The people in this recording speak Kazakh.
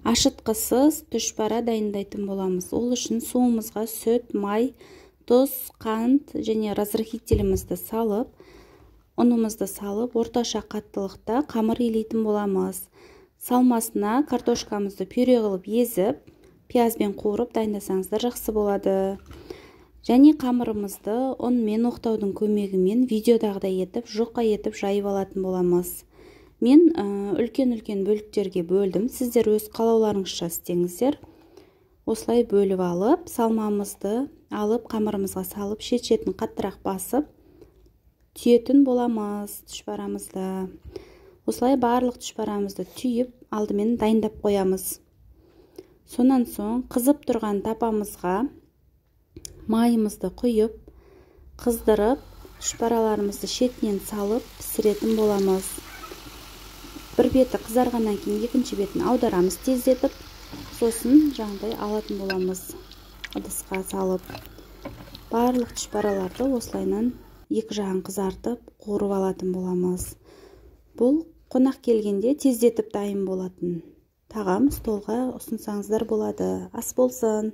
ашытқысыз түшпара дайындайтын боламыз. Ол үшін суымызға сүт, май, тұз, қант және разрыхителімізді салып, ұнымызды салып, орташа қаттылықта қамыр илейтін боламыз. Салмасына картошкамызды пюре қылып езіп, пиязбен қуырып дайындасаңыздар жақсы болады. Және қамырымызды ұнмен оқтаудың көмегімен видеодағыдай етіп, жұқа етіп жайып алатын боламыз. Мен үлкен-үлкен бөліктерге бөлдім. Сіздер өз қалауларыңызша істеңіздер. Осылай бөліп алып, салмамызды алып, қамырымызға салып, шет-шетін қаттырақ басып, түйетін боламыз түшпарамызды. Осылай барлық түшпарамызды түйіп, алдымен дайындап қоямыз. Сонан соң қызып тұрған тапамызға майымызды құйып, қыздырып, түшпараларымызды шетінен салып, пісіретін боламыз. Бір беті қызарғаннан кейін екінші бетін аударамыз тездетіп, сосын жаңағыдай алатын боламыз ыдысқа салып. Барлық түшпараларды осылайынан екі жағын қызартып, қуырып алатын боламыз. Бұл қонақ келгенде тездетіп дайын болатын тағам, столға ұсынсаңыздар болады. Ас болсын!